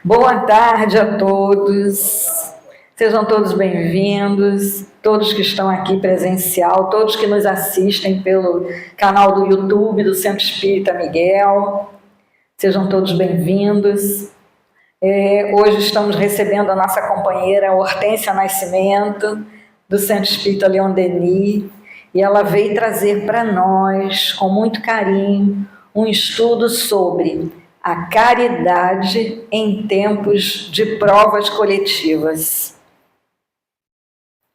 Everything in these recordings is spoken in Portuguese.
Boa tarde a todos, sejam todos bem-vindos, todos que estão aqui presencial, todos que nos assistem pelo canal do YouTube do Centro Espírita Miguel, sejam todos bem-vindos. Hoje estamos recebendo a nossa companheira Hortência Nascimento, do Centro Espírita Leon Denis, e ela veio trazer para nós, com muito carinho, um estudo sobre a caridade em tempos de provas coletivas.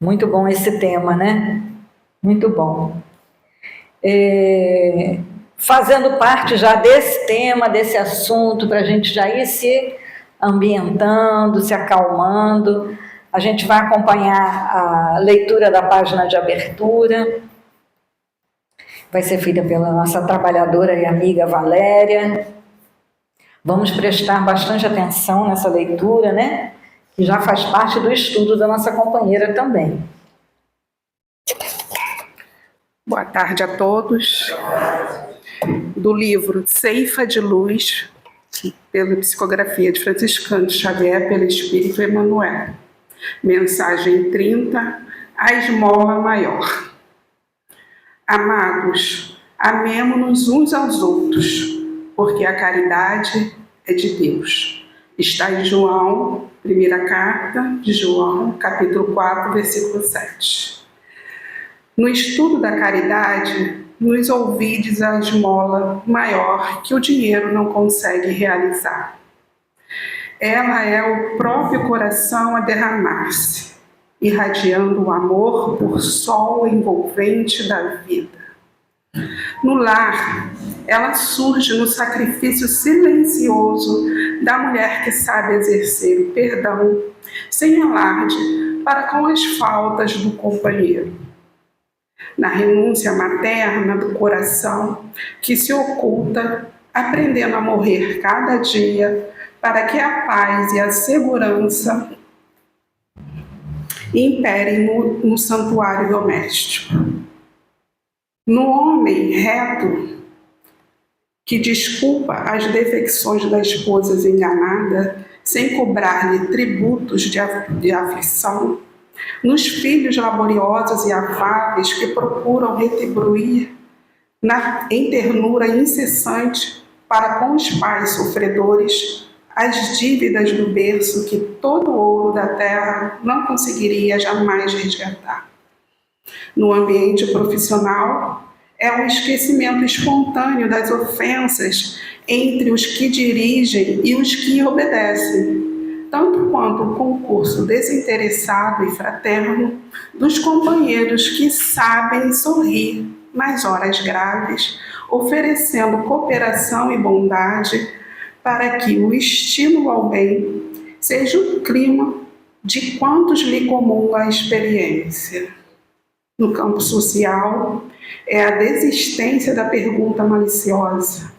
Muito bom esse tema, né? Muito bom. Fazendo parte já desse tema, desse assunto, para a gente já ir se ambientando, se acalmando, a gente vai acompanhar a leitura da página de abertura. Vai ser feita pela nossa trabalhadora e amiga Valéria. Vamos prestar bastante atenção nessa leitura, né? Que já faz parte do estudo da nossa companheira também. Boa tarde a todos. Do livro Ceifa de Luz, pela psicografia de Franciscano Xavier, pelo Espírito Emmanuel. Mensagem 30, a esmola maior. Amados, amemo-nos uns aos outros, porque a caridade é de Deus. Está em João, primeira carta de João, capítulo 4, versículo 7. No estudo da caridade, nos ouvides a esmola maior que o dinheiro não consegue realizar. Ela é o próprio coração a derramar-se, irradiando o amor por sol envolvente da vida. No lar, ela surge no sacrifício silencioso da mulher que sabe exercer o perdão sem alarde para com as faltas do companheiro. Na renúncia materna do coração que se oculta, aprendendo a morrer cada dia para que a paz e a segurança imperem no santuário doméstico. No homem reto, que desculpa as defecções da esposa enganada, sem cobrar-lhe tributos de aflição, nos filhos laboriosos e afáveis que procuram retribuir em ternura incessante para com os pais sofredores as dívidas do berço que todo ouro da terra não conseguiria jamais resgatar. No ambiente profissional, é um esquecimento espontâneo das ofensas entre os que dirigem e os que obedecem, tanto quanto o concurso desinteressado e fraterno dos companheiros que sabem sorrir nas horas graves, oferecendo cooperação e bondade para que o estímulo ao bem seja o clima de quantos lhe comungam a experiência. No campo social, é a desistência da pergunta maliciosa,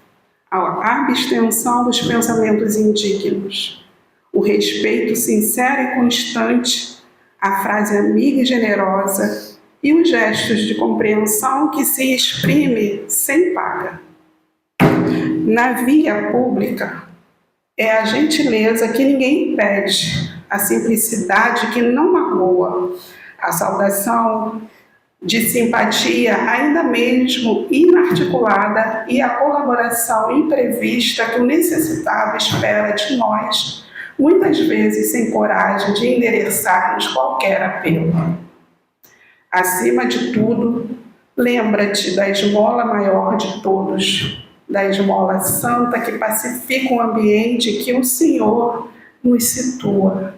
a abstenção dos pensamentos indignos, o respeito sincero e constante, a frase amiga e generosa e os gestos de compreensão que se exprime sem paga. Na via pública, é a gentileza que ninguém impede, a simplicidade que não magoa, a saudação de simpatia ainda mesmo inarticulada e a colaboração imprevista que o necessitado espera de nós, muitas vezes sem coragem de endereçar-nos qualquer apelo. Acima de tudo, lembra-te da esmola maior de todos, da esmola santa que pacifica o ambiente que o Senhor nos situa,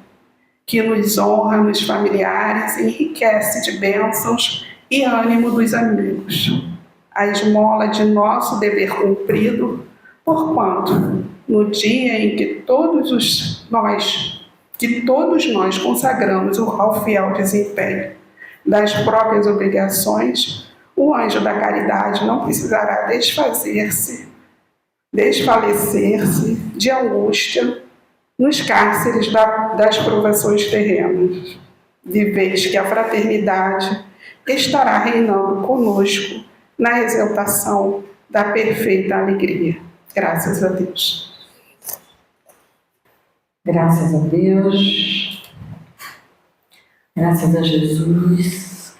que nos honra nos familiares e enriquece de bênçãos e ânimo dos amigos. A esmola de nosso dever cumprido, porquanto, no dia em que todos nós consagramos ao fiel desempenho das próprias obrigações, o anjo da caridade não precisará desfalecer-se de angústia nos cárceres das provações terrenas, de vez que a fraternidade estará reinando conosco na exaltação da perfeita alegria. Graças a Deus. Graças a Deus, graças a Jesus,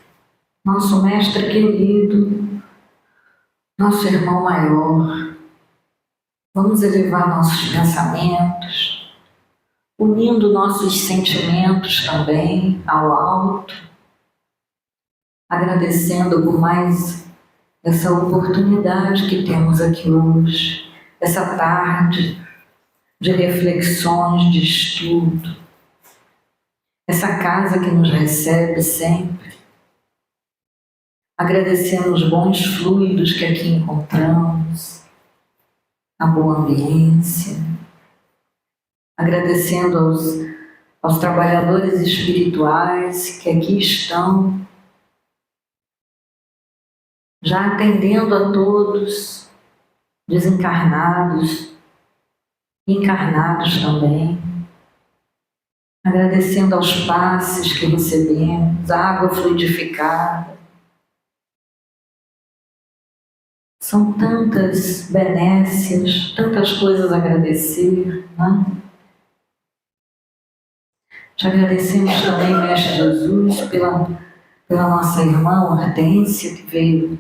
nosso Mestre querido, nosso irmão maior. Vamos elevar nossos pensamentos, unindo nossos sentimentos também ao alto, agradecendo por mais essa oportunidade que temos aqui hoje, essa tarde de reflexões, de estudo, essa casa que nos recebe sempre, agradecendo os bons fluidos que aqui encontramos, a boa ambiência, agradecendo aos trabalhadores espirituais que aqui estão, já atendendo a todos, desencarnados, encarnados também, agradecendo aos passes que recebemos, a água fluidificada. São tantas benécias, tantas coisas a agradecer, né? Te agradecemos também, Mestre Jesus, pela nossa irmã Hortência, que veio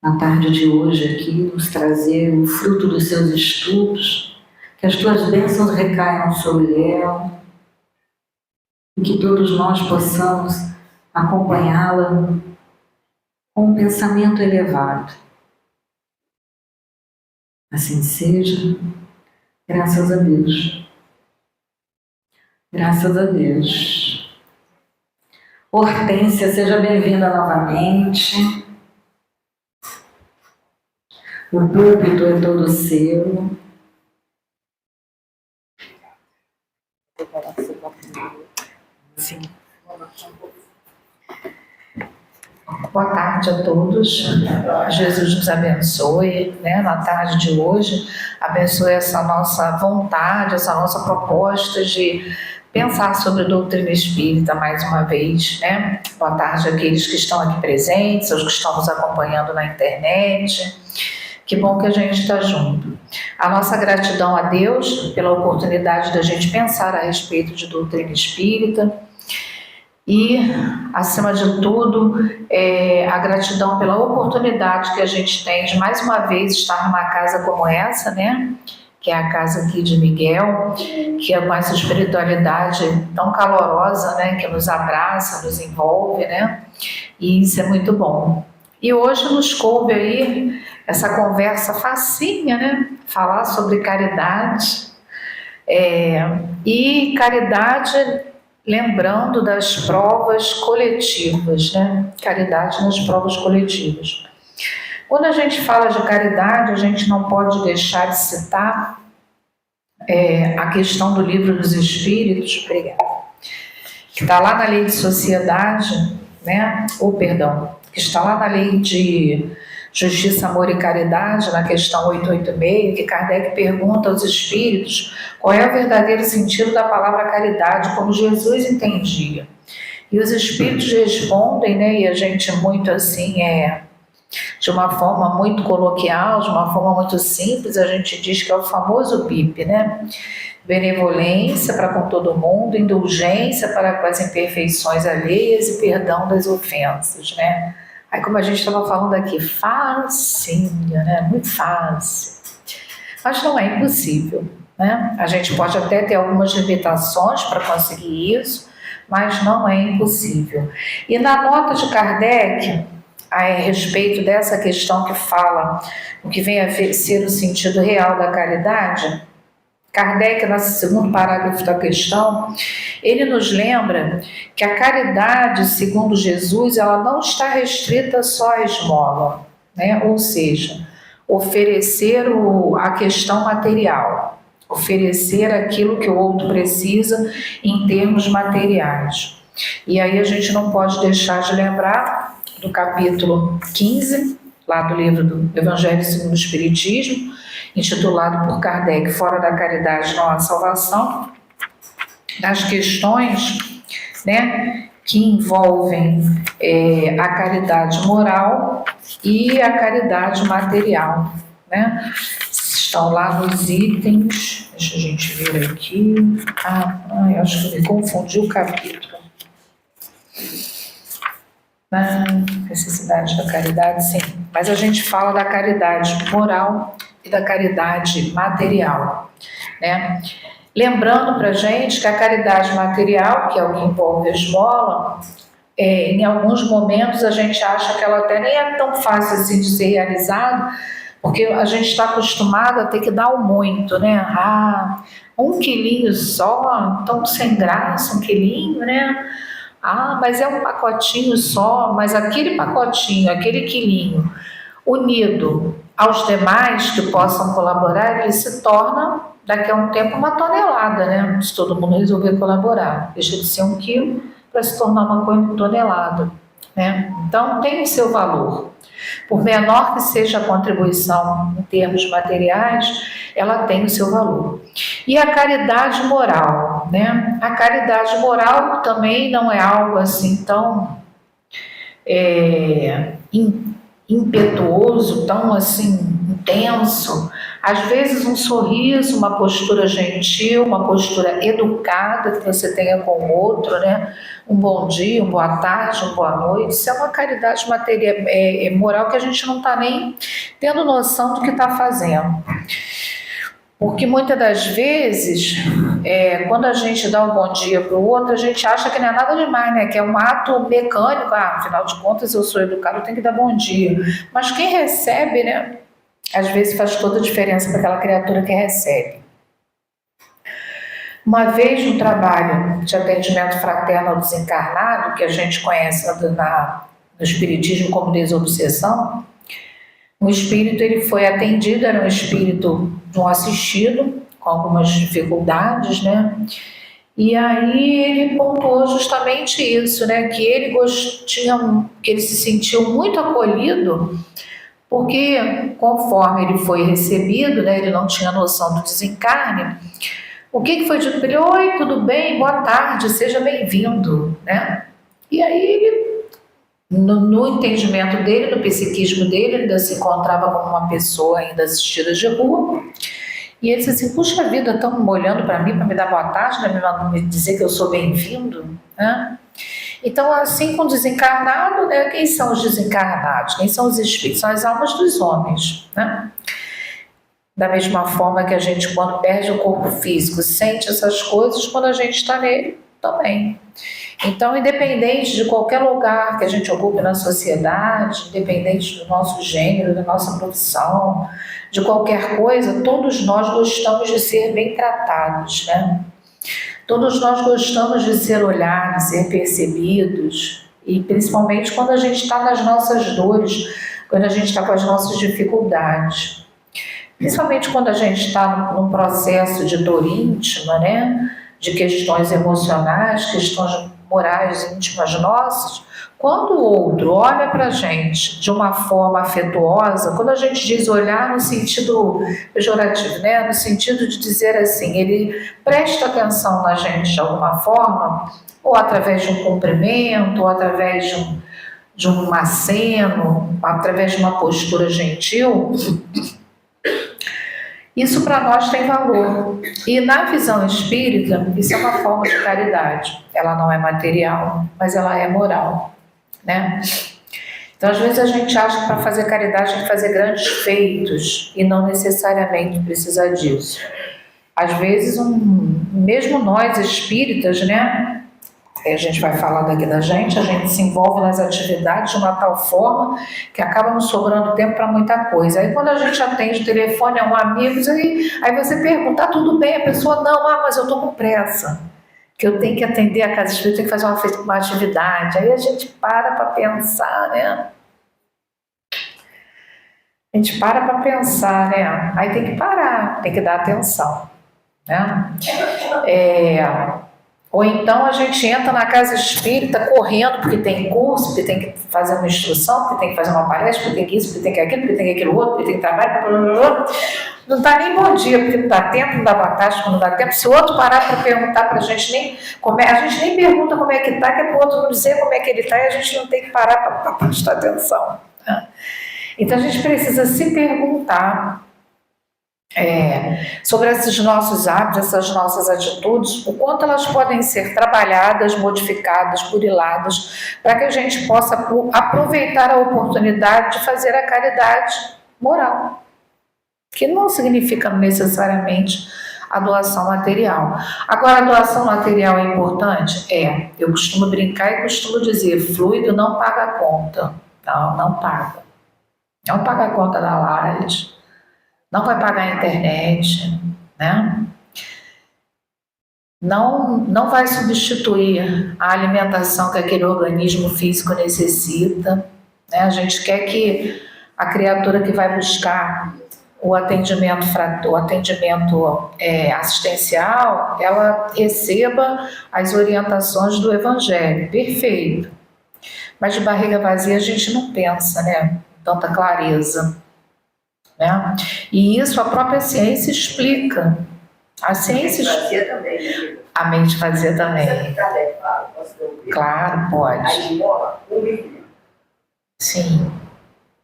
na tarde de hoje aqui nos trazer o fruto dos seus estudos, que as tuas bênçãos recaiam sobre ela e que todos nós possamos acompanhá-la com um pensamento elevado. Assim seja, graças a Deus. Graças a Deus. Hortência, seja bem-vinda novamente. O púlpito é todo seu. Sim. Boa tarde a todos. Jesus nos abençoe, né, na tarde de hoje. Abençoe essa nossa vontade, essa nossa proposta de pensar sobre a doutrina espírita mais uma vez, né? Boa tarde àqueles que estão aqui presentes, aos que estão nos acompanhando na internet. Que bom que a gente está junto. A nossa gratidão a Deus pela oportunidade da gente pensar a respeito de doutrina espírita e, acima de tudo, a gratidão pela oportunidade que a gente tem de mais uma vez estar numa casa como essa, né? Que é a casa aqui de Miguel, que é uma espiritualidade tão calorosa, né? Que nos abraça, nos envolve, né? E isso é muito bom. E hoje nos coube aí essa conversa facinha, né? Falar sobre caridade. E caridade, lembrando das provas coletivas, né? Caridade nas provas coletivas. Quando a gente fala de caridade, a gente não pode deixar de citar a questão do Livro dos Espíritos, que está lá na Lei de Sociedade, né? Que está lá na Lei de Justiça, Amor e Caridade, na questão 886, que Kardec pergunta aos espíritos qual é o verdadeiro sentido da palavra caridade, como Jesus entendia. E os espíritos respondem, né? E a gente muito assim, de uma forma muito coloquial, de uma forma muito simples, a gente diz que é o famoso BIP, né? Benevolência para com todo mundo, indulgência para com as imperfeições alheias e perdão das ofensas, né? Aí, como a gente estava falando aqui, facinho, né? Muito fácil. Mas não é impossível, né? A gente pode até ter algumas limitações para conseguir isso, mas não é impossível. E na nota de Kardec, a respeito dessa questão que fala o que vem a ser o sentido real da caridade, Kardec, no segundo parágrafo da questão, ele nos lembra que a caridade, segundo Jesus, ela não está restrita só à esmola, né? Ou seja, oferecer a questão material, oferecer aquilo que o outro precisa em termos materiais. E aí a gente não pode deixar de lembrar do capítulo 15, lá do livro do Evangelho segundo o Espiritismo, intitulado por Kardec, Fora da Caridade não há salvação, das questões, né, que envolvem a caridade moral e a caridade material, né? estão lá nos itens, deixa a gente ver aqui, eu acho que eu me confundi o capítulo. Necessidade da caridade, sim, mas a gente fala da caridade moral e da caridade material, né? Lembrando para a gente que a caridade material, que é o que envolve a esmola, em alguns momentos a gente acha que ela até nem é tão fácil assim de ser realizada, porque a gente está acostumado a ter que dar o muito, né? Um quilinho só, tão sem graça, um quilinho, né? Mas é um pacotinho só, mas aquele pacotinho, aquele quilinho, unido aos demais que possam colaborar, ele se torna, daqui a um tempo, uma tonelada, né? Se todo mundo resolver colaborar. Deixa de ser 1 quilo para se tornar uma tonelada, né? Então, tem o seu valor. Por menor que seja a contribuição em termos materiais, ela tem o seu valor. E a caridade moral, né? A caridade moral também não é algo assim tão impetuoso, tão assim intenso. Às vezes um sorriso, uma postura gentil, uma postura educada que você tenha com o outro, né? Um bom dia, uma boa tarde, uma boa noite. Isso é uma caridade moral que a gente não está nem tendo noção do que está fazendo. Porque muitas das vezes, quando a gente dá um bom dia para o outro, a gente acha que não é nada demais, né? Que é um ato mecânico. Afinal de contas, eu sou educado, eu tenho que dar bom dia. Mas quem recebe, né? Às vezes faz toda a diferença para aquela criatura que recebe. Uma vez no trabalho de atendimento fraterno ao desencarnado, que a gente conhece no Espiritismo como desobsessão, o espírito ele foi atendido, era um espírito de um assistido, com algumas dificuldades, né? E aí ele pontuou justamente isso, né? Que ele se sentiu muito acolhido, porque conforme ele foi recebido, né? Ele não tinha noção do desencarne. O que foi dito para ele? Oi, tudo bem? Boa tarde, seja bem-vindo, né? E aí ele, no entendimento dele, no psiquismo dele, ele ainda se encontrava como uma pessoa ainda assistida de rua. E ele disse assim, puxa vida, estão olhando para mim para me dar boa tarde, né? Me dizer que eu sou bem-vindo, né? Então, assim com o desencarnado, né? Quem são os desencarnados? Quem são os espíritos? São as almas dos homens, né? Da mesma forma que a gente, quando perde o corpo físico, sente essas coisas, quando a gente está nele, também. Então, independente de qualquer lugar que a gente ocupe na sociedade, independente do nosso gênero, da nossa profissão, de qualquer coisa, todos nós gostamos de ser bem tratados, né? Todos nós gostamos de ser olhados, ser percebidos, e principalmente quando a gente está nas nossas dores, quando a gente está com as nossas dificuldades. Principalmente quando a gente está num processo de dor íntima, né? De questões emocionais, questões morais íntimas nossas, quando o outro olha para a gente de uma forma afetuosa, quando a gente diz olhar no sentido pejorativo, né? No sentido de dizer assim, ele presta atenção na gente de alguma forma, ou através de um cumprimento, ou através de um aceno, através de uma postura gentil, isso para nós tem valor. E na visão espírita, isso é uma forma de caridade. Ela não é material, mas ela é moral, né? Então, às vezes a gente acha que para fazer caridade tem que fazer grandes feitos e não necessariamente precisa disso. Às vezes, mesmo nós espíritas, né? A gente vai falar daqui da gente, a gente se envolve nas atividades de uma tal forma que acaba nos sobrando tempo para muita coisa. Aí quando a gente atende o telefone a um amigo, aí você pergunta, tudo bem? A pessoa, não, mas eu estou com pressa, que eu tenho que atender a casa espírita, tenho que fazer uma atividade. Aí a gente para pensar, né? A gente para pensar, né? Aí tem que parar, tem que dar atenção, né? Ou então a gente entra na casa espírita correndo porque tem curso, porque tem que fazer uma instrução, porque tem que fazer uma palestra, porque tem que isso, porque tem que aquilo, porque tem que aquilo outro, porque tem que trabalhar, não dá nem bom dia, porque não dá tempo, não dá boa tarde, não dá tempo. Se o outro parar para perguntar para a gente a gente nem pergunta como é que está, que é para o outro não dizer como é que ele está, e a gente não tem que parar para prestar atenção. Então a gente precisa se perguntar sobre esses nossos hábitos, essas nossas atitudes, o quanto elas podem ser trabalhadas, modificadas, buriladas, para que a gente possa aproveitar a oportunidade de fazer a caridade moral, que não significa necessariamente a doação material. Agora, a doação material é importante? Eu costumo brincar e costumo dizer, fluido não paga a conta. Não paga. Não paga a conta da laje, não vai pagar a internet, né? Não vai substituir a alimentação que aquele organismo físico necessita, né? A gente quer que a criatura que vai buscar o atendimento assistencial, ela receba as orientações do Evangelho, perfeito. Mas de barriga vazia a gente não pensa, né? Tanta clareza, né? E isso a própria ciência explica. A ciência a mente vazia também. Claro, pode. A esmola, sim.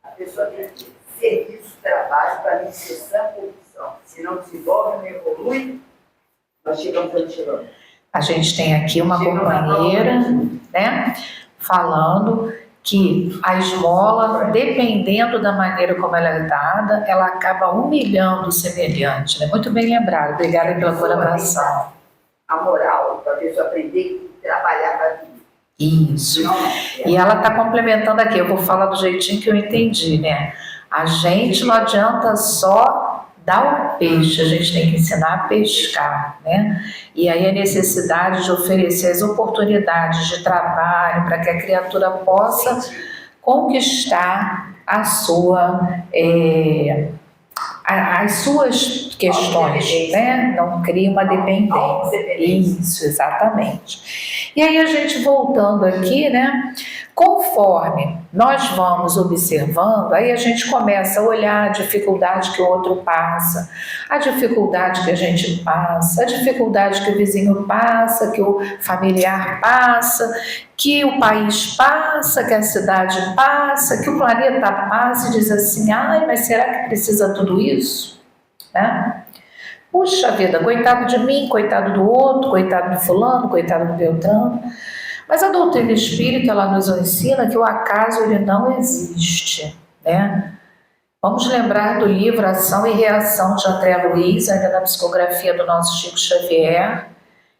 A pessoa tem que serviço, trabalho para não ser sã corrupção. Se não desenvolve, não evolui, nós chegamos onde chegamos. A gente tem aqui uma companheira, né, falando que a esmola, dependendo da maneira como ela é dada, ela acaba humilhando o semelhante, né? Muito bem lembrado, obrigada pela colaboração. A moral, para a pessoa aprender a trabalhar para viver. Isso. E ela está complementando aqui, eu vou falar do jeitinho que eu entendi, né? A gente não adianta só dar o peixe, a gente tem que ensinar a pescar, né? E aí a necessidade de oferecer as oportunidades de trabalho para que a criatura possa conquistar a sua, as suas questões, né? Não cria uma dependência. Isso, exatamente. E aí a gente voltando aqui, né? Conforme nós vamos observando, aí a gente começa a olhar a dificuldade que o outro passa, a dificuldade que a gente passa, a dificuldade que o vizinho passa, que o familiar passa, que o país passa, que a cidade passa, que o planeta passa e diz assim, ai, mas será que precisa tudo isso? Né? Puxa vida, coitado de mim, coitado do outro, coitado do fulano, coitado do Beltrano. Mas a doutrina espírita, ela nos ensina que o acaso ele não existe, né? Vamos lembrar do livro Ação e Reação de André Luiz, ainda na psicografia do nosso Chico Xavier.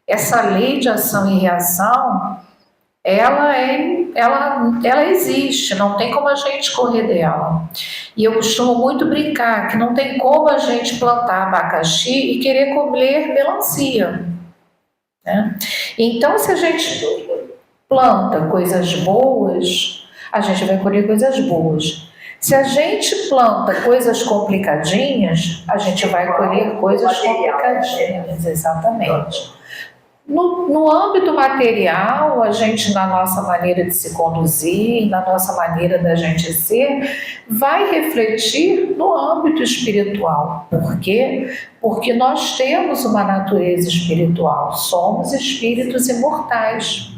Essa lei de ação e reação, ela existe, não tem como a gente correr dela. E eu costumo muito brincar que não tem como a gente plantar abacaxi e querer comer melancia, né? Então, se a gente planta coisas boas, a gente vai colher coisas boas. Se a gente planta coisas complicadinhas, a gente vai colher coisas complicadinhas, exatamente. No âmbito material, a gente, na nossa maneira de se conduzir, na nossa maneira da gente ser, vai refletir no âmbito espiritual. Por quê? Porque nós temos uma natureza espiritual, somos espíritos imortais.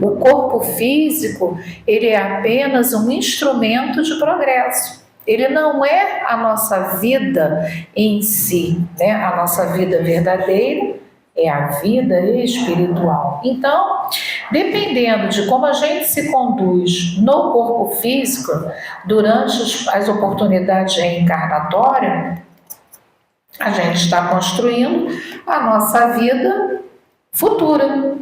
O corpo físico, ele é apenas um instrumento de progresso. Ele não é a nossa vida em si, né? A nossa vida verdadeira é a vida espiritual. Então, dependendo de como a gente se conduz no corpo físico, durante as oportunidades reencarnatórias, a gente está construindo a nossa vida futura.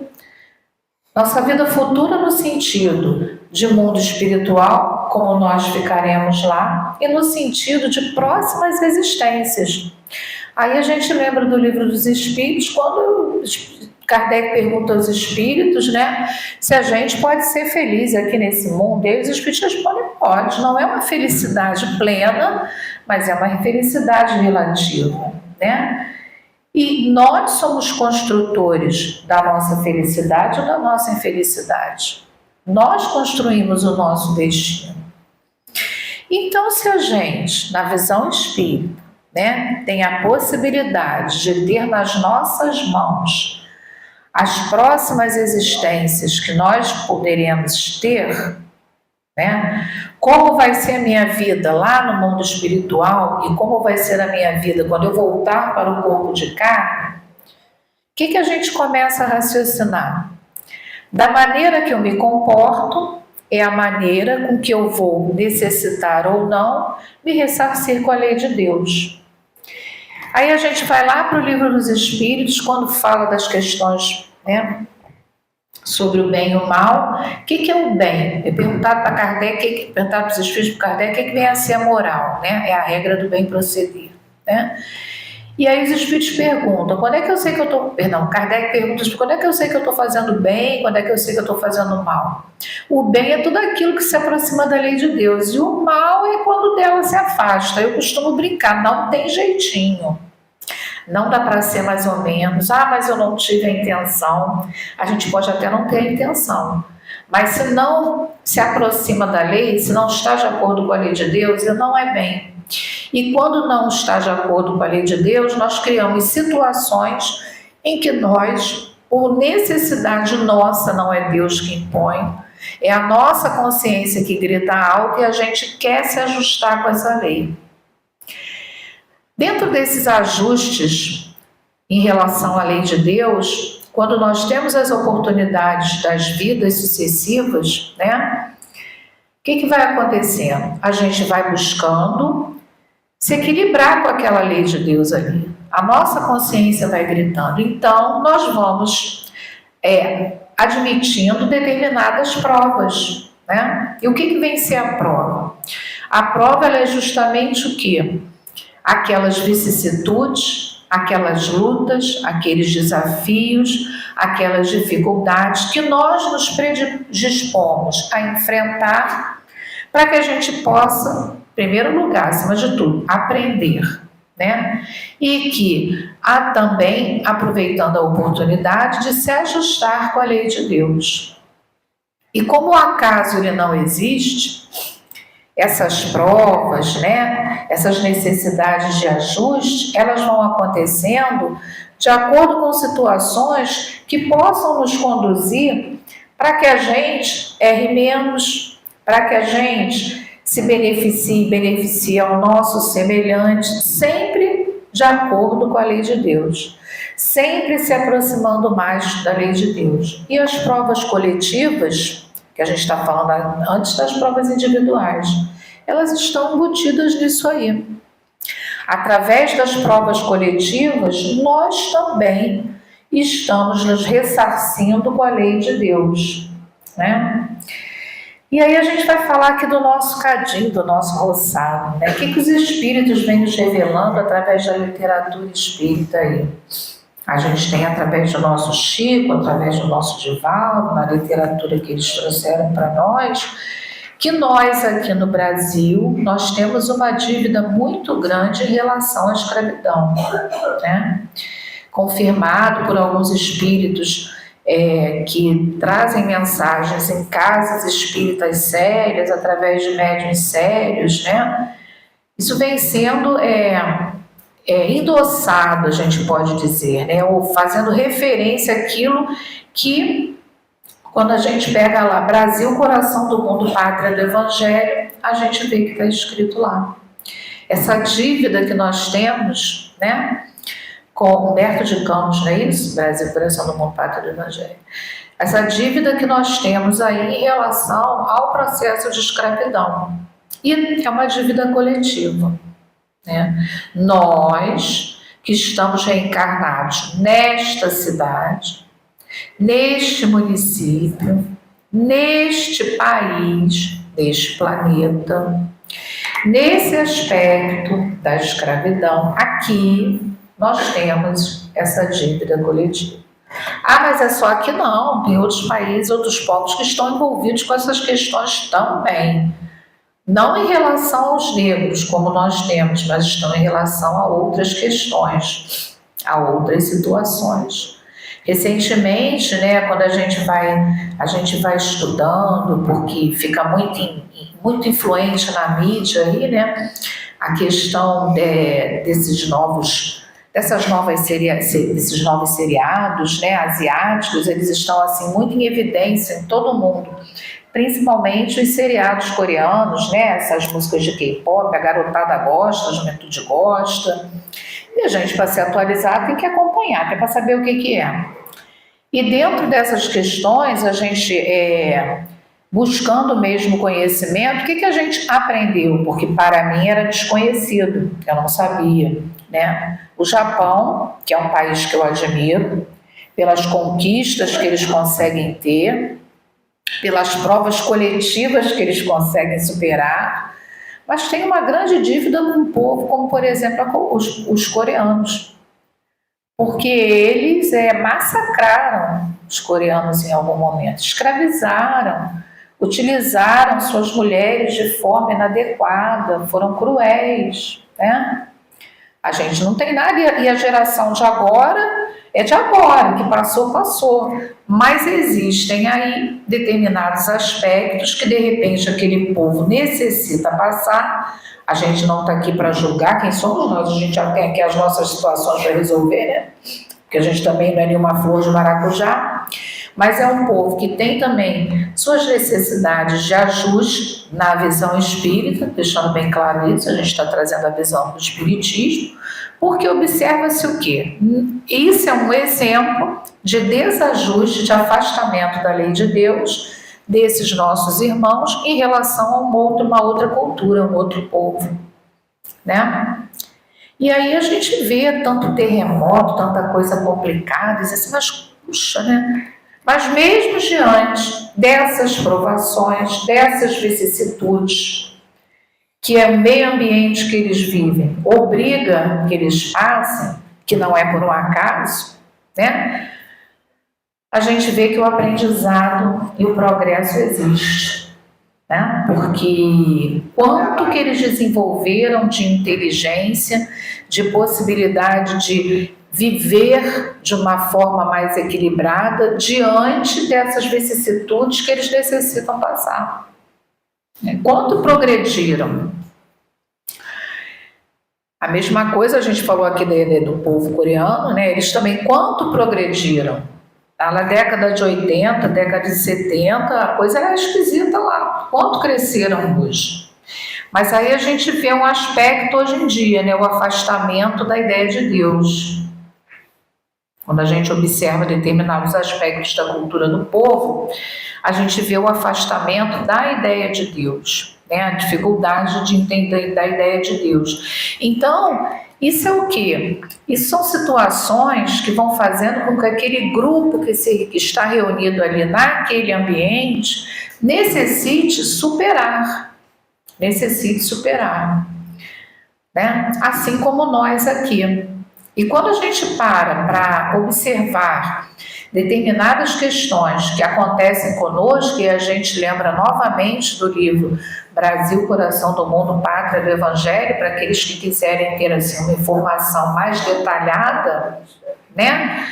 Nossa vida futura no sentido de mundo espiritual, como nós ficaremos lá, e no sentido de próximas existências. Aí a gente lembra do Livro dos Espíritos, quando Kardec pergunta aos espíritos, né, se a gente pode ser feliz aqui nesse mundo. E aí os espíritos respondem, pode. Não é uma felicidade plena, mas é uma felicidade relativa, né? E nós somos construtores da nossa felicidade ou da nossa infelicidade. Nós construímos o nosso destino. Então, se a gente, na visão espírita, né, tem a possibilidade de ter nas nossas mãos as próximas existências que nós poderemos ter, né? Como vai ser a minha vida lá no mundo espiritual e como vai ser a minha vida quando eu voltar para o corpo de carne? O que a gente começa a raciocinar? Da maneira que eu me comporto, é a maneira com que eu vou necessitar ou não me ressarcir com a lei de Deus. Aí a gente vai lá para o Livro dos Espíritos, quando fala das questões, né, sobre o bem e o mal. O que é o bem? É perguntado para Kardec, perguntado para os Espíritos, para Kardec, o que vem a ser a moral, né? É a regra do bem proceder, né? E aí os Espíritos perguntam, quando é que eu sei que eu estou... Perdão, Kardec pergunta, quando é que eu sei que eu estou fazendo bem, quando é que eu sei que eu estou fazendo mal? O bem é tudo aquilo que se aproxima da lei de Deus, e o mal é quando dela se afasta. Eu costumo brincar, não tem jeitinho. Não dá para ser mais ou menos, mas eu não tive a intenção. A gente pode até não ter a intenção, mas se não se aproxima da lei, se não está de acordo com a lei de Deus, não é bem. E quando não está de acordo com a lei de Deus, nós criamos situações em que nós, por necessidade nossa, não é Deus que impõe, é a nossa consciência que grita alto e a gente quer se ajustar com essa lei. Dentro desses ajustes em relação à lei de Deus, quando nós temos as oportunidades das vidas sucessivas, né? O que vai acontecendo? A gente vai buscando se equilibrar com aquela lei de Deus ali. A nossa consciência vai gritando. Então, nós vamos admitindo determinadas provas, né? E o que vem ser a prova? A prova ela é justamente o quê? Aquelas vicissitudes, aquelas lutas, aqueles desafios, aquelas dificuldades que nós nos predispomos a enfrentar para que a gente possa, em primeiro lugar, acima de tudo, aprender, né? E que há também, aproveitando a oportunidade, de se ajustar com a lei de Deus. E como o acaso ele não existe, essas provas, né, essas necessidades de ajuste, elas vão acontecendo de acordo com situações que possam nos conduzir para que a gente erre menos, para que a gente se beneficie ao nosso semelhante, sempre de acordo com a lei de Deus, sempre se aproximando mais da lei de Deus. E as provas coletivas, que a gente está falando antes das provas individuais, elas estão embutidas nisso aí. Através das provas coletivas, nós também estamos nos ressarcindo com a lei de Deus, né? E aí a gente vai falar aqui do nosso cadinho, do nosso roçado, né? O que os espíritos vêm nos revelando através da literatura espírita aí? A gente tem através do nosso Chico, através do nosso Divaldo, na literatura que eles trouxeram para nós, que nós aqui no Brasil, nós temos uma dívida muito grande em relação à escravidão, né? Confirmado por alguns espíritos que trazem mensagens em casas espíritas sérias, através de médiuns sérios, né? Isso vem sendo endossado, a gente pode dizer, né? Ou fazendo referência àquilo que, quando a gente pega lá, Brasil, coração do mundo, pátria do Evangelho, a gente vê que está escrito lá. Essa dívida que nós temos, né? Com Humberto de Campos, não é isso? Brasil, coração do mundo, pátria do Evangelho. Essa dívida que nós temos aí em relação ao processo de escravidão. E é uma dívida coletiva, né? Nós que estamos reencarnados nesta cidade, neste município, neste país, neste planeta, nesse aspecto da escravidão, aqui nós temos essa dívida coletiva. Mas é só aqui não, tem outros países, outros povos que estão envolvidos com essas questões também. Não em relação aos negros, como nós temos, mas estão em relação a outras questões, a outras situações. Recentemente, né, quando a gente vai estudando, porque fica muito influente na mídia aí, né, a questão desses novos seriados, né, asiáticos, eles estão assim muito em evidência em todo mundo. principalmente os seriados coreanos, né? Essas músicas de K-pop, a garotada gosta, a juventude gosta. E a gente, para se atualizar, tem que acompanhar, até para saber o que é. E dentro dessas questões, a gente, buscando mesmo conhecimento, o que a gente aprendeu? Porque para mim era desconhecido, eu não sabia, né? O Japão, que é um país que eu admiro, pelas conquistas que eles conseguem ter, pelas provas coletivas que eles conseguem superar, mas tem uma grande dívida com um povo, como por exemplo os coreanos, porque eles massacraram os coreanos em algum momento, escravizaram, utilizaram suas mulheres de forma inadequada, foram cruéis, né? A gente não tem nada, e a geração de agora é de agora, que passou. Mas existem aí determinados aspectos que, de repente, aquele povo necessita passar. A gente não está aqui para julgar quem somos nós, a gente já tem aqui as nossas situações para resolver, né? Porque a gente também não é nenhuma flor de maracujá. Mas é um povo que tem também suas necessidades de ajuste na visão espírita, deixando bem claro isso, a gente está trazendo a visão do espiritismo, porque observa-se o quê? Isso é um exemplo de desajuste, de afastamento da lei de Deus, desses nossos irmãos, em relação a uma outra cultura, um outro povo, né? E aí a gente vê tanto terremoto, tanta coisa complicada, e diz assim, mas puxa, né? Mas mesmo diante dessas provações, dessas vicissitudes, que é o meio ambiente que eles vivem, obriga que eles passem, que não é por um acaso, né? A gente vê que o aprendizado e o progresso existe, né? Porque quanto que eles desenvolveram de inteligência, de possibilidade de viver de uma forma mais equilibrada diante dessas vicissitudes que eles necessitam passar. Quanto progrediram? A mesma coisa a gente falou aqui do povo coreano, né? Eles também quanto progrediram? Na década de 80, década de 70, a coisa era esquisita lá. Quanto cresceram hoje? Mas aí a gente vê um aspecto hoje em dia, né? O afastamento da ideia de Deus. Quando a gente observa determinados aspectos da cultura do povo, a gente vê o afastamento da ideia de Deus, né? A dificuldade de entender da ideia de Deus. Então, isso é o quê? Isso são situações que vão fazendo com que aquele grupo que está reunido ali naquele ambiente necessite superar, né? Assim como nós aqui. E quando a gente para observar determinadas questões que acontecem conosco, e a gente lembra novamente do livro Brasil, Coração do Mundo, Pátria do Evangelho, para aqueles que quiserem ter assim, uma informação mais detalhada, né?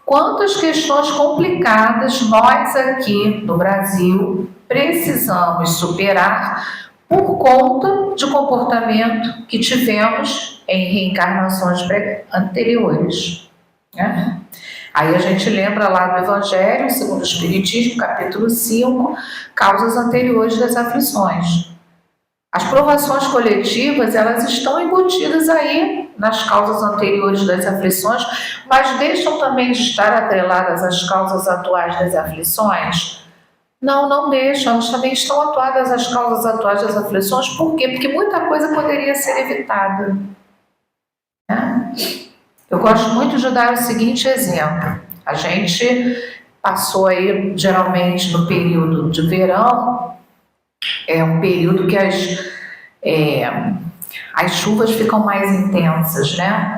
Quantas questões complicadas nós aqui no Brasil precisamos superar por conta de comportamento que tivemos em reencarnações anteriores, né? Aí a gente lembra lá do Evangelho, segundo o Espiritismo, capítulo 5, causas anteriores das aflições. As provações coletivas, elas estão embutidas aí nas causas anteriores das aflições, mas deixam também de estar atreladas às causas atuais das aflições? Não deixam, elas também estão atuadas às causas atuais das aflições. Por quê? Porque muita coisa poderia ser evitada, né? Eu gosto muito de dar o seguinte exemplo. A gente passou aí, geralmente, no período de verão, é um período que as chuvas ficam mais intensas, né?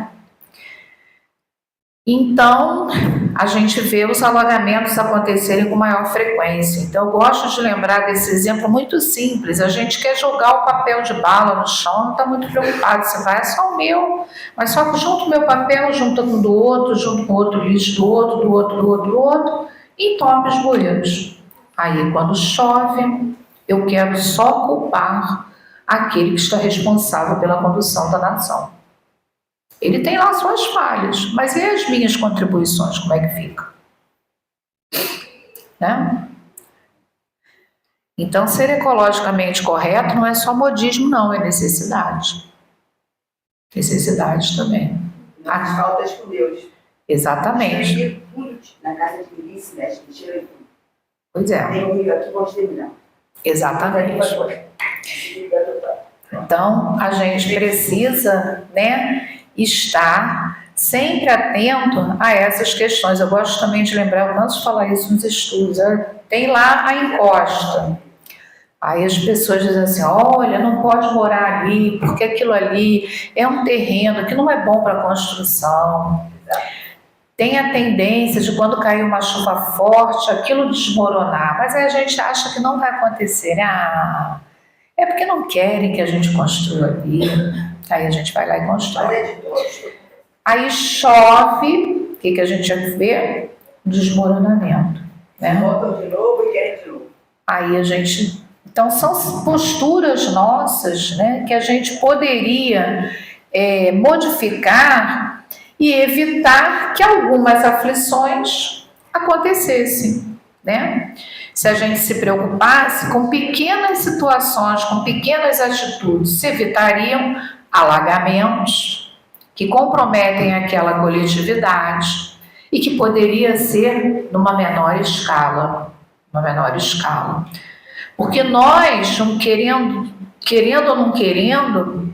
Então, a gente vê os alagamentos acontecerem com maior frequência. Então, eu gosto de lembrar desse exemplo muito simples. A gente quer jogar o papel de bala no chão, não está muito preocupado. Você vai, é só o meu. Mas só que junto o meu papel, junto com o do outro, junto com o outro lixo do outro, e entope os bueiros. Aí, quando chove, eu quero só culpar aquele que está responsável pela condução da nação. Ele tem lá suas falhas, mas e as minhas contribuições, como é que fica? Né? Então, ser ecologicamente correto não é só modismo, não, é necessidade. Necessidade também. As faltas com Deus. Exatamente. Tudo na casa de ninguém se mexe, cheira tudo. Pois é. Tem um rio aqui, vamos terminar. Exatamente. Então, a gente precisa, né, estar sempre atento a essas questões. Eu gosto também de lembrar, eu canso de falar isso nos estudos, tem lá a encosta. Aí as pessoas dizem assim, olha, não pode morar ali, porque aquilo ali é um terreno que não é bom para construção. Tem a tendência de quando cair uma chuva forte, aquilo desmoronar, mas aí a gente acha que não vai acontecer. Ah, é porque não querem que a gente construa ali. Aí a gente vai lá e constrói. Aí chove, o que a gente vê? Desmoronamento. Né? Voltam de novo e querem de novo. Aí a gente... Então, são posturas nossas, né, que a gente poderia modificar e evitar que algumas aflições acontecessem, né? Se a gente se preocupasse com pequenas situações, com pequenas atitudes, se evitariam alagamentos que comprometem aquela coletividade e que poderia ser numa menor escala, Porque nós, querendo ou não querendo,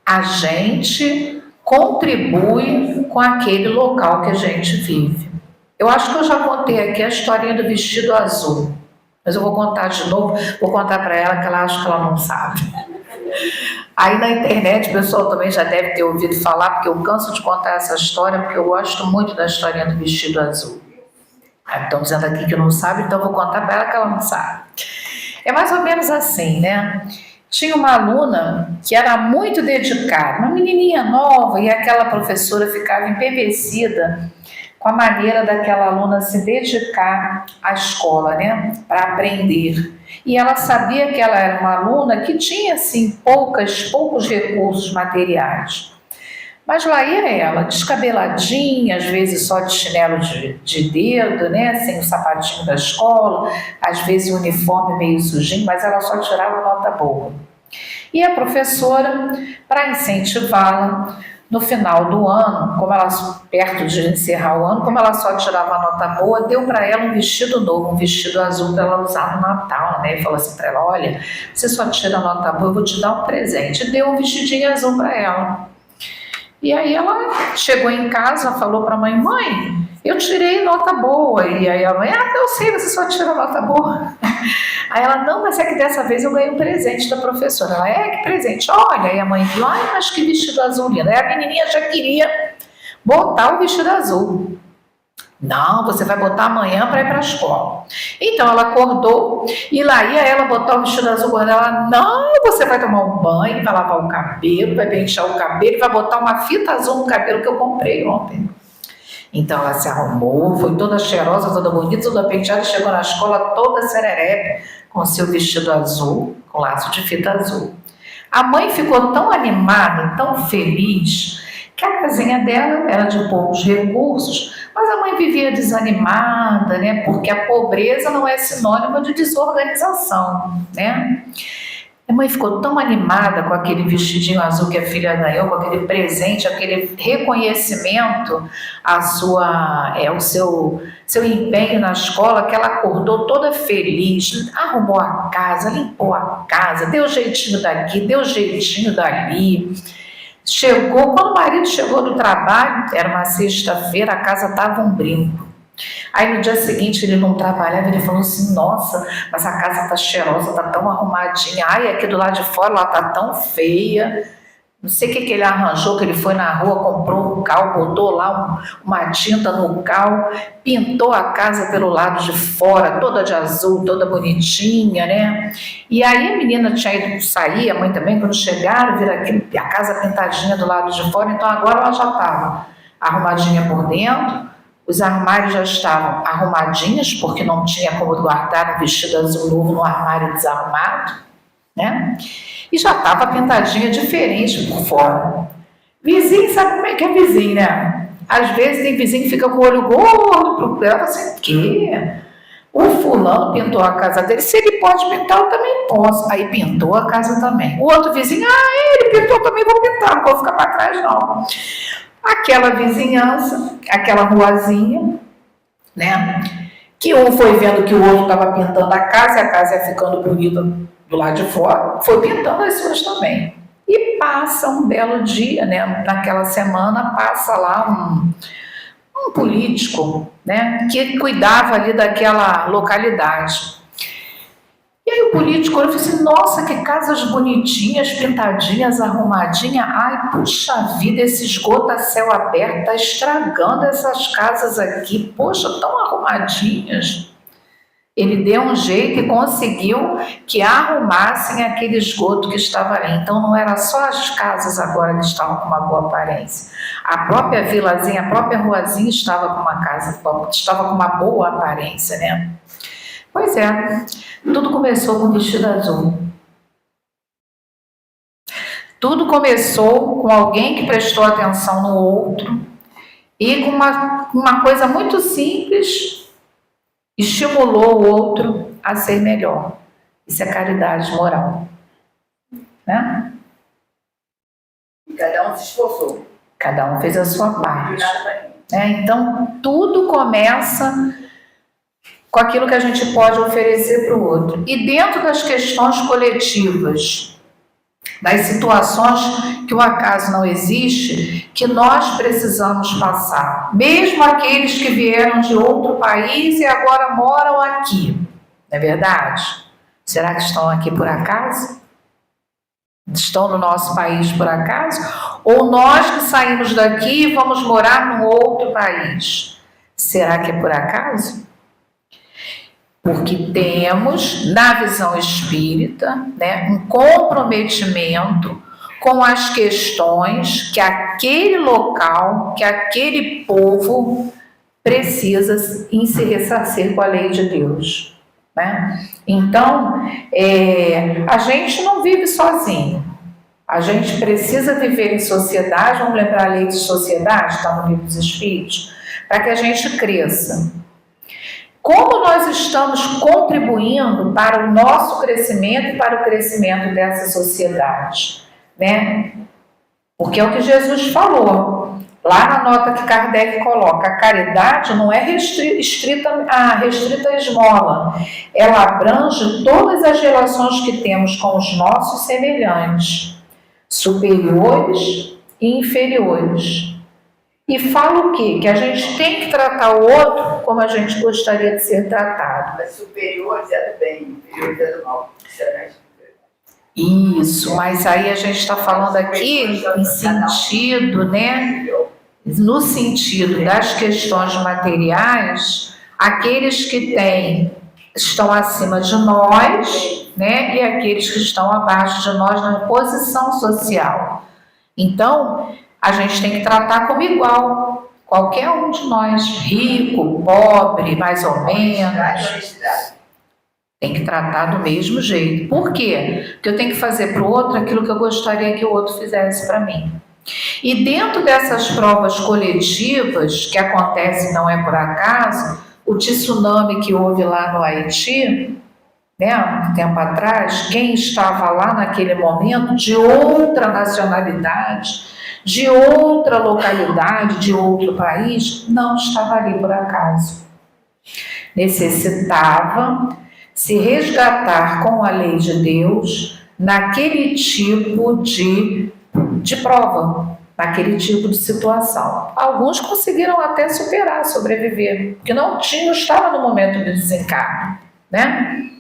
a gente contribui com aquele local que a gente vive. Eu acho que eu já contei aqui a historinha do vestido azul, mas eu vou contar de novo, vou contar para ela que ela acha que ela não sabe. Aí na internet o pessoal também já deve ter ouvido falar, porque eu canso de contar essa história, porque eu gosto muito da historinha do vestido azul. Estão dizendo aqui que não sabe, então eu vou contar para ela que ela não sabe. É mais ou menos assim, né? Tinha uma aluna que era muito dedicada, uma menininha nova, e aquela professora ficava empevecida com a maneira daquela aluna se dedicar à escola, né? Para aprender. E ela sabia que ela era uma aluna que tinha, assim, poucos recursos materiais. Mas lá ia ela, descabeladinha, às vezes só de chinelo de dedo, né? Sem o sapatinho da escola, às vezes o uniforme meio sujinho, mas ela só tirava nota boa. E a professora, para incentivá-la, no final do ano, como ela, perto de encerrar o ano, como ela só tirava nota boa, deu para ela um vestido novo, um vestido azul para ela usar no Natal, né? E falou assim para ela, olha, você só tira nota boa, eu vou te dar um presente. E deu um vestidinho azul para ela. E aí ela chegou em casa, falou para a mãe, eu tirei nota boa. E aí a mãe, eu sei, você só tira nota boa. Aí ela, não, mas é que dessa vez eu ganhei um presente da professora. Ela, que presente? Olha, aí a mãe viu, mas que vestido azul lindo. Aí a menininha já queria botar o vestido azul. Não, você vai botar amanhã para ir para a escola. Então ela acordou e lá ia ela botar o vestido azul. Ela, não, você vai tomar um banho, vai lavar o cabelo, vai pentear o cabelo e vai botar uma fita azul no cabelo que eu comprei ontem. Então ela se arrumou, foi toda cheirosa, toda bonita, toda penteada, chegou na escola toda sererepe, com seu vestido azul, com laço de fita azul. A mãe ficou tão animada, tão feliz, que a casinha dela era de poucos recursos, mas a mãe vivia desanimada, né? Porque a pobreza não é sinônimo de desorganização, né? A mãe ficou tão animada com aquele vestidinho azul que a filha ganhou, com aquele presente, aquele reconhecimento o seu empenho na escola, que ela acordou toda feliz, arrumou a casa, limpou a casa, deu jeitinho daqui, deu jeitinho dali. Chegou, quando o marido chegou do trabalho, era uma sexta-feira, a casa estava um brinco. Aí no dia seguinte ele não trabalhava, ele falou assim, nossa, mas a casa tá cheirosa, tá tão arrumadinha, aqui do lado de fora ela tá tão feia, não sei o que ele arranjou, que ele foi na rua, comprou um cal, botou lá uma tinta no cal, pintou a casa pelo lado de fora, toda de azul, toda bonitinha, né? E aí a menina tinha ido sair, a mãe também, quando chegaram, viram a casa pintadinha do lado de fora, então agora ela já estava arrumadinha por dentro, os armários já estavam arrumadinhos, porque não tinha como guardar um vestido azul novo no armário desarrumado, né? E já estava pintadinha diferente por fora. Vizinho, sabe como é que é vizinho, né? Às vezes tem vizinho que fica com o olho gordo, procurando assim, o quê? O fulano pintou a casa dele, se ele pode pintar, eu também posso. Aí pintou a casa também. O outro vizinho, ele pintou também, vou pintar, não vou ficar para trás não. Aquela vizinhança, aquela ruazinha, né? Que um foi vendo que o outro estava pintando a casa ia ficando bonita do lado de fora, foi pintando as suas também. E passa um belo dia, né? Naquela semana passa lá um político, né? Que cuidava ali daquela localidade. E aí o político olhou e falou assim, nossa, que casas bonitinhas, pintadinhas, arrumadinhas. Ai, puxa vida, esse esgoto a céu aberto está estragando essas casas aqui. Poxa, tão arrumadinhas. Ele deu um jeito e conseguiu que arrumassem aquele esgoto que estava ali. Então não era só as casas agora que estavam com uma boa aparência. A própria vilazinha, a própria ruazinha estava com uma casa, estava com uma boa aparência, né? Pois é, tudo começou com o vestido azul. Tudo começou com alguém que prestou atenção no outro e com uma coisa muito simples, estimulou o outro a ser melhor. Isso é caridade moral, né? E cada um se esforçou. Cada um fez a sua parte. Então, tudo começa com aquilo que a gente pode oferecer para o outro. E dentro das questões coletivas, das situações que o acaso não existe, que nós precisamos passar. Mesmo aqueles que vieram de outro país e agora moram aqui. Não é verdade? Será que estão aqui por acaso? Estão no nosso país por acaso? Ou nós que saímos daqui e vamos morar num outro país? Será que é por acaso? Porque temos, na visão espírita, né, um comprometimento com as questões que aquele local, que aquele povo precisa em se ressarcir com a lei de Deus. Né? Então, a gente não vive sozinho. A gente precisa viver em sociedade, vamos lembrar a lei de sociedade, está no Livro dos Espíritos, para que a gente cresça. Como nós estamos contribuindo para o nosso crescimento e para o crescimento dessa sociedade, né? Porque é o que Jesus falou, lá na nota que Kardec coloca, a caridade não é restrita à esmola, ela abrange todas as relações que temos com os nossos semelhantes, superiores e inferiores. E fala o quê? Que a gente tem que tratar o outro como a gente gostaria de ser tratado. Mas superiores é do bem, inferiores é do mal. Isso, mas aí a gente está falando aqui em sentido, né? No sentido das questões materiais, aqueles que estão acima de nós, né? E aqueles que estão abaixo de nós na posição social. Então, a gente tem que tratar como igual, qualquer um de nós, rico, pobre, mais ou menos, tem que tratar do mesmo jeito. Por quê? Porque eu tenho que fazer para o outro aquilo que eu gostaria que o outro fizesse para mim. E dentro dessas provas coletivas, que acontecem não é por acaso, o tsunami que houve lá no Haiti, né, um tempo atrás, quem estava lá naquele momento, de outra nacionalidade, de outra localidade, de outro país, não estava ali por acaso. Necessitava se resgatar com a lei de Deus naquele tipo de prova, naquele tipo de situação. Alguns conseguiram até superar, sobreviver, porque não estava no momento de desencarno, né?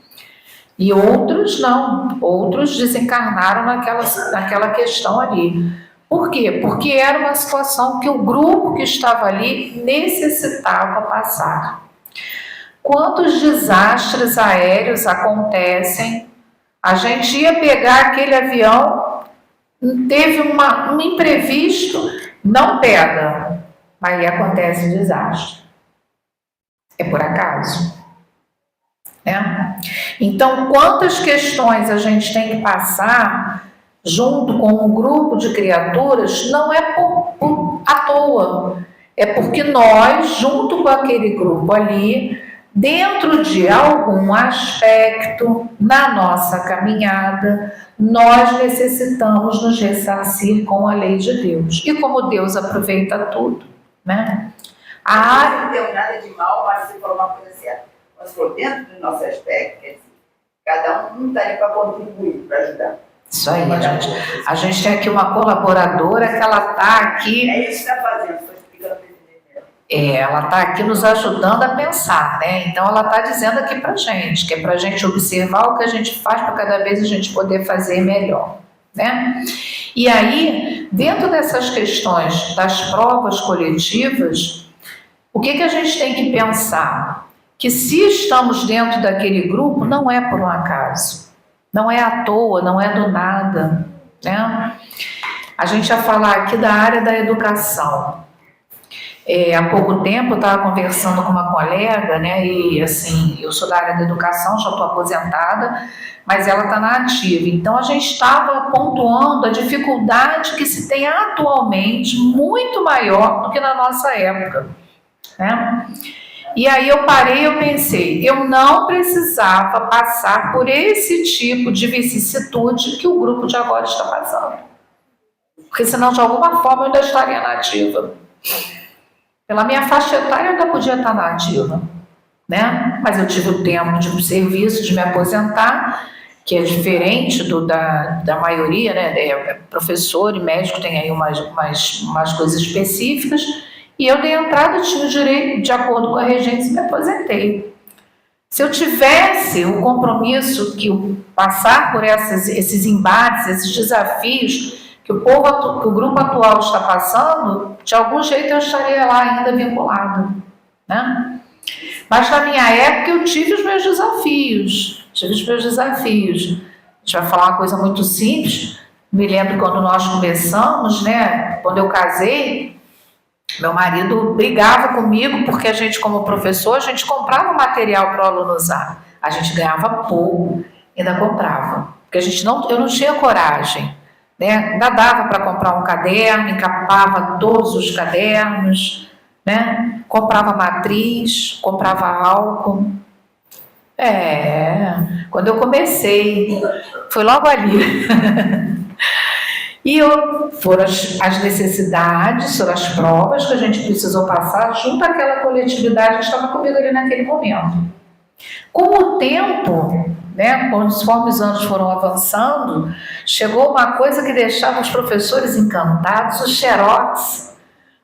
E outros não, outros desencarnaram naquela questão ali. Por quê? Porque era uma situação que o grupo que estava ali necessitava passar. Quantos desastres aéreos acontecem? A gente ia pegar aquele avião, teve um imprevisto, não pega, aí acontece o desastre. É por acaso? Né? Então, quantas questões a gente tem que passar junto com um grupo de criaturas, não é à toa. É porque nós, junto com aquele grupo ali, dentro de algum aspecto na nossa caminhada, nós necessitamos nos ressarcir com a lei de Deus. E como Deus aproveita tudo, né? Não tem nada de mal, mas você falou uma coisa certa. Mas for dentro do nosso aspecto, quer dizer, cada um está ali para contribuir, para ajudar. Isso aí, a gente tem aqui uma colaboradora que ela está aqui. É isso que está fazendo, estou explicando para ela está aqui nos ajudando a pensar, né? Então ela está dizendo aqui para gente, que é para a gente observar o que a gente faz para cada vez a gente poder fazer melhor, né? E aí, dentro dessas questões das provas coletivas, o que a gente tem que pensar? Que se estamos dentro daquele grupo, não é por um acaso, não é à toa, não é do nada, né? A gente ia falar aqui da área da educação. Há pouco tempo eu estava conversando com uma colega, né, e assim, eu sou da área da educação, já estou aposentada, mas ela está na ativa. Então a gente estava pontuando a dificuldade que se tem atualmente, muito maior do que na nossa época, né? E aí eu parei, eu pensei, eu não precisava passar por esse tipo de vicissitude que o grupo de agora está passando, porque senão de alguma forma eu ainda estaria na ativa. Pela minha faixa etária eu ainda podia estar na ativa, né? Mas eu tive o tempo de um serviço, de me aposentar, que é diferente da maioria, né? Professor e médico tem aí umas coisas específicas, e eu dei entrada, tinha o direito, de acordo com a regência, e me aposentei. Se eu tivesse o compromisso que passar por esses embates, esses desafios que o grupo atual está passando, de algum jeito eu estaria lá ainda vinculado, né? Mas na minha época eu tive os meus desafios. A gente vai falar uma coisa muito simples. Me lembro quando nós começamos, né? Quando eu casei, meu marido brigava comigo porque a gente, como professor, a gente comprava material para o aluno usar. A gente ganhava pouco, ainda comprava, porque eu não tinha coragem. Né? Ainda dava para comprar um caderno, encapava todos os cadernos, né? Comprava matriz, comprava álcool. Quando eu comecei, foi logo ali. E foram as necessidades, foram as provas que a gente precisou passar junto àquela coletividade que estava comigo ali naquele momento. Com o tempo, né, conforme os anos foram avançando, chegou uma coisa que deixava os professores encantados, os xerox.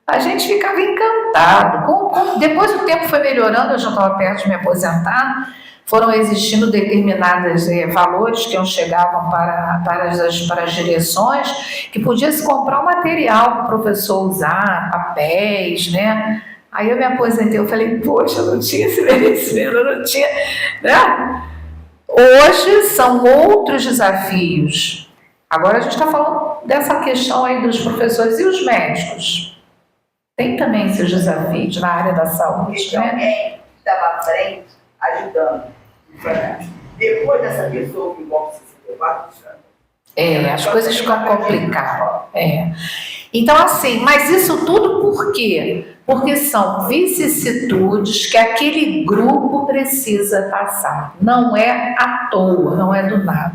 A gente ficava encantado. Depois o tempo foi melhorando, eu já estava perto de me aposentar, foram existindo determinados valores que chegavam para as direções, que podia se comprar um material para o professor usar, papéis, né? Aí eu me aposentei, eu falei, poxa, eu não tinha esse merecimento, eu não tinha, né? Hoje são outros desafios. Agora a gente está falando dessa questão aí dos professores e os médicos. Tem também seus desafios na área da saúde, né? Alguém estava à frente, ajudando. Depois dessa pessoa que igual 64 anos. As coisas ficam complicadas. Então, assim, mas isso tudo por quê? Porque são vicissitudes que aquele grupo precisa passar. Não é à toa, não é do nada.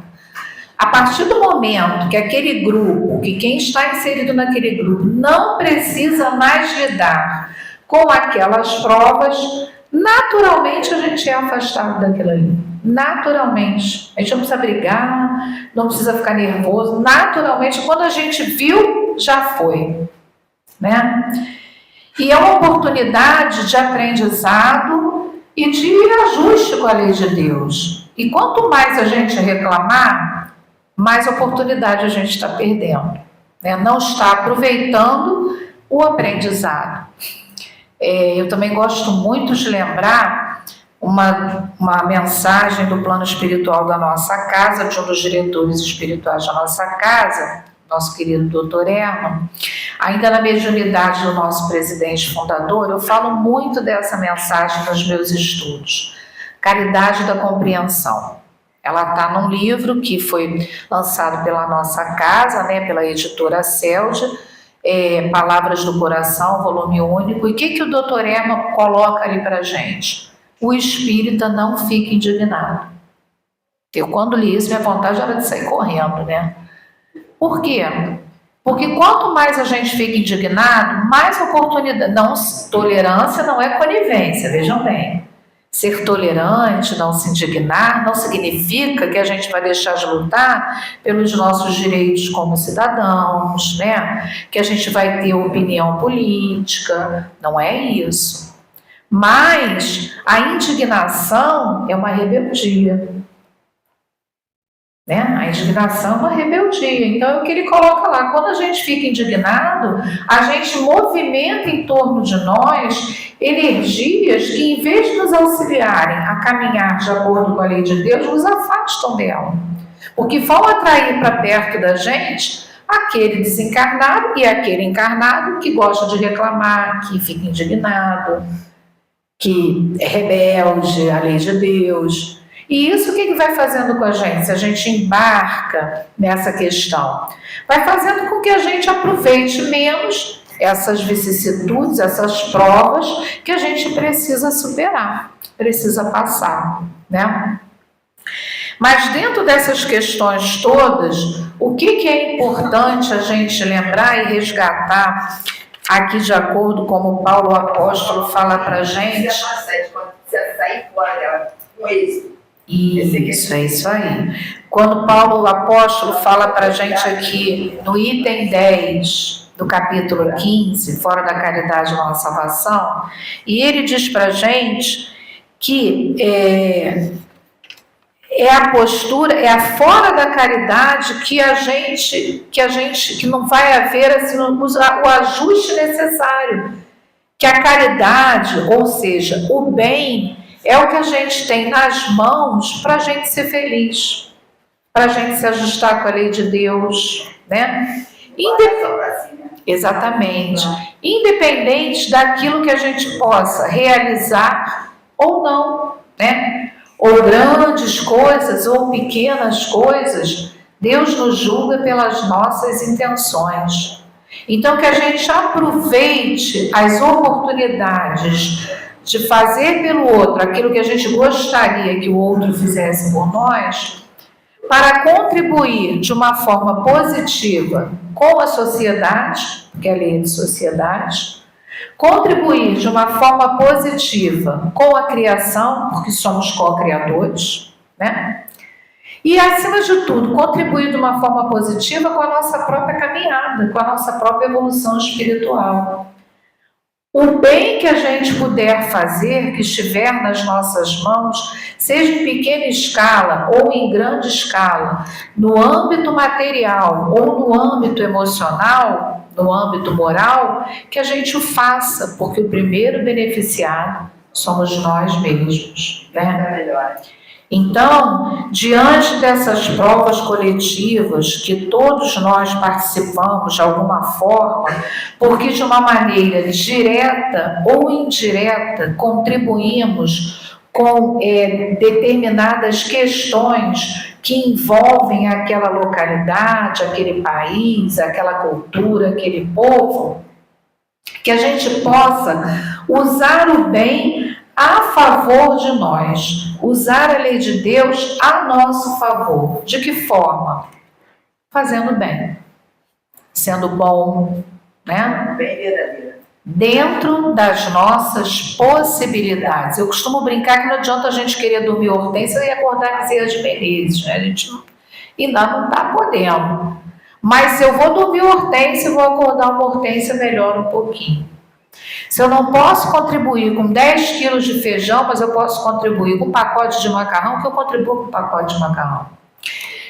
A partir do momento que aquele grupo, que quem está inserido naquele grupo não precisa mais lidar com aquelas provas, naturalmente a gente é afastado daquilo ali. Naturalmente. A gente não precisa brigar, não precisa ficar nervoso. Naturalmente, quando a gente viu, já foi, né? E é uma oportunidade de aprendizado e de ajuste com a lei de Deus. E quanto mais a gente reclamar, mais oportunidade a gente está perdendo, né? Não está aproveitando o aprendizado. Eu também gosto muito de lembrar uma mensagem do plano espiritual da nossa casa, de um dos diretores espirituais da nossa casa, nosso querido Dr. Herman. Ainda na mediunidade do nosso presidente fundador, eu falo muito dessa mensagem nos meus estudos. Caridade da Compreensão. Ela está num livro que foi lançado pela nossa casa, né, pela editora Celde, Palavras do Coração, volume único. E o que o Dr. Herman coloca ali para a gente? o espírita não fica indignado. Eu, quando li isso, minha vontade era de sair correndo, né? Por quê? Porque quanto mais a gente fica indignado, mais oportunidade. Não, tolerância não é conivência, vejam bem. Ser tolerante, não se indignar, não significa que a gente vai deixar de lutar pelos nossos direitos como cidadãos, né? Que a gente vai ter opinião política, não é isso. Mas a indignação é uma rebeldia. Né? A indignação é uma rebeldia. Então é o que ele coloca lá. Quando a gente fica indignado, a gente movimenta em torno de nós energias que, em vez de nos auxiliarem a caminhar de acordo com a lei de Deus, nos afastam dela. Porque vão atrair para perto da gente aquele desencarnado e aquele encarnado que gosta de reclamar, que fica indignado, que é rebelde à lei de Deus. E isso o que vai fazendo com a gente? Se a gente embarca nessa questão, vai fazendo com que a gente aproveite menos essas vicissitudes, essas provas que a gente precisa superar, precisa passar, né? Mas dentro dessas questões todas, o que é importante a gente lembrar e resgatar aqui, de acordo com como Paulo Apóstolo fala para a gente? Quando você sair fora dela, com êxito. Isso, é isso aí. Quando Paulo Apóstolo fala para a gente aqui no item 10 do capítulo 15, fora da caridade não há salvação, e ele diz para a gente que é a postura, é a fora da caridade que não vai haver assim, o ajuste necessário. Que a caridade, ou seja, o bem, é o que a gente tem nas mãos para a gente ser feliz, para a gente se ajustar com a lei de Deus, né? Exatamente. Independente daquilo que a gente possa realizar ou não, né? Ou grandes coisas ou pequenas coisas, Deus nos julga pelas nossas intenções. Então, que a gente aproveite as oportunidades de fazer pelo outro aquilo que a gente gostaria que o outro fizesse por nós, para contribuir de uma forma positiva com a sociedade, que é a lei de sociedade, contribuir de uma forma positiva com a criação, porque somos co-criadores, né? E, acima de tudo, contribuir de uma forma positiva com a nossa própria caminhada, com a nossa própria evolução espiritual. O bem que a gente puder fazer, que estiver nas nossas mãos, seja em pequena escala ou em grande escala, no âmbito material ou no âmbito emocional, no âmbito moral, que a gente o faça, porque o primeiro beneficiado somos nós mesmos, né? Então, diante dessas provas coletivas que todos nós participamos de alguma forma, porque de uma maneira direta ou indireta contribuímos com determinadas questões que envolvem aquela localidade, aquele país, aquela cultura, aquele povo, que a gente possa usar o bem a favor de nós, usar a lei de Deus a nosso favor. De que forma? Fazendo bem, sendo bom, né? Bem verdadeira. Dentro das nossas possibilidades. Eu costumo brincar que não adianta a gente querer dormir Hortência e acordar Bezerra de Menezes, né? A gente ainda não está podendo. Mas se eu vou dormir Hortência, eu vou acordar uma Hortência melhor um pouquinho. Se eu não posso contribuir com 10 quilos de feijão, mas eu posso contribuir com um pacote de macarrão, que eu contribuo com um pacote de macarrão.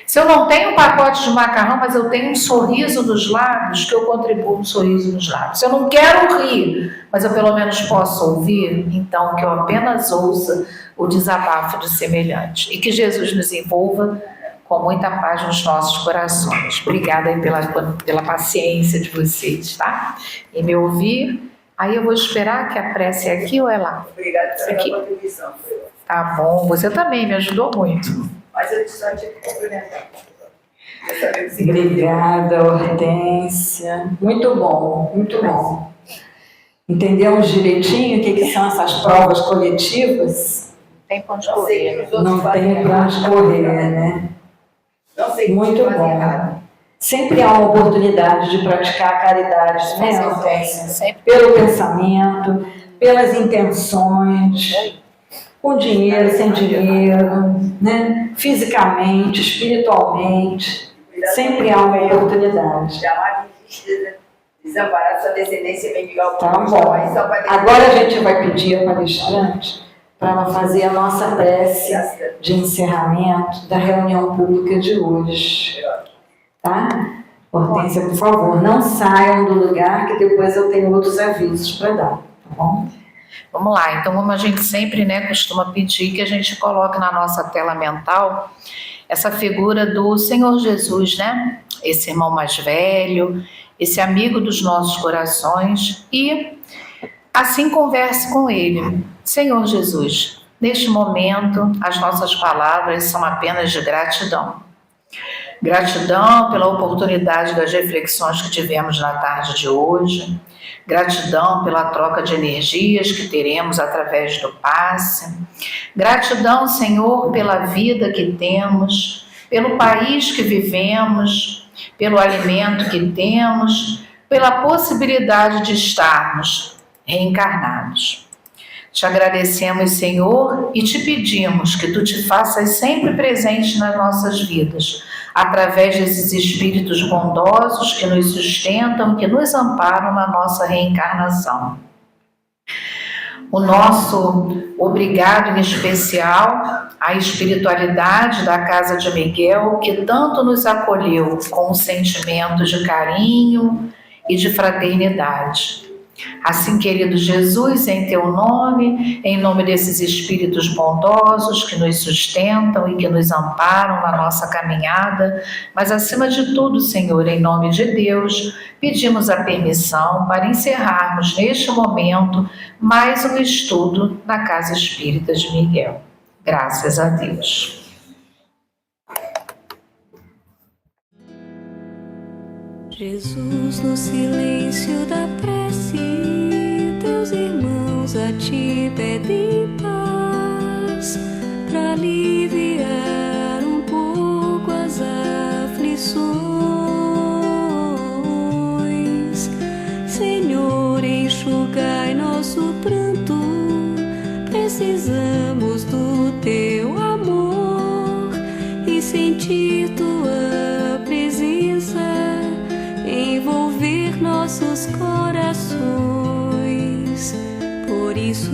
Se eu não tenho um pacote de macarrão, mas eu tenho um sorriso nos lábios, que eu contribuo com um sorriso nos lábios. Se eu não quero rir, mas eu pelo menos posso ouvir, então que eu apenas ouça o desabafo de semelhante. E que Jesus nos envolva com muita paz nos nossos corações. Obrigada aí pela paciência de vocês, tá? E me ouvir. Aí eu vou esperar que a prece é aqui ou é lá? Obrigada pela aqui? contribuição. Tá bom, você também me ajudou muito. Mas eu só tinha que cumprimentar. Obrigada, Hortência. Muito bom, muito bom. Entendemos direitinho o que são essas provas coletivas? Tem pra onde Não sei correr. que os outros Não fazem tem para errado. onde correr, né? Não sei que os Muito outros fazem bom. errado. Sempre há uma oportunidade de praticar a caridade, né? Com certeza, sempre. Pelo pensamento, pelas intenções, com dinheiro, sem dinheiro, né? Fisicamente, espiritualmente, sempre há uma oportunidade. Chamar de desamparar sua descendência mendigar o Tá pão, bom. mas só para Agora a gente vai pedir ao palestrante para ela fazer a nossa prece de encerramento da reunião pública de hoje. Tá? Hortência, por favor, não saiam do lugar que depois eu tenho outros avisos para dar, tá bom? Vamos lá, então como a gente sempre, né, costuma pedir que a gente coloque na nossa tela mental essa figura do Senhor Jesus, né? Esse irmão mais velho, esse amigo dos nossos corações, e assim converse com ele. Senhor Jesus, neste momento as nossas palavras são apenas de gratidão. Gratidão pela oportunidade das reflexões que tivemos na tarde de hoje. Gratidão pela troca de energias que teremos através do passe. Gratidão, Senhor, pela vida que temos, pelo país que vivemos, pelo alimento que temos, pela possibilidade de estarmos reencarnados. Te agradecemos, Senhor, e te pedimos que Tu te faças sempre presente nas nossas vidas, através desses espíritos bondosos que nos sustentam, que nos amparam na nossa reencarnação. O nosso obrigado em especial à espiritualidade da Casa de Miguel, que tanto nos acolheu com um sentimento de carinho e de fraternidade. Assim, querido Jesus, em Teu nome, em nome desses espíritos bondosos que nos sustentam e que nos amparam na nossa caminhada, mas acima de tudo, Senhor, em nome de Deus, pedimos a permissão para encerrarmos neste momento mais um estudo na Casa Espírita de Miguel. Graças a Deus. Jesus, no silêncio da prece, teus irmãos a ti pedem paz, para aliviar um pouco as aflições. Senhor, enxugai nosso pranto, precisamos do teu amor e sentir tua presença envolver nossos corações. Por isso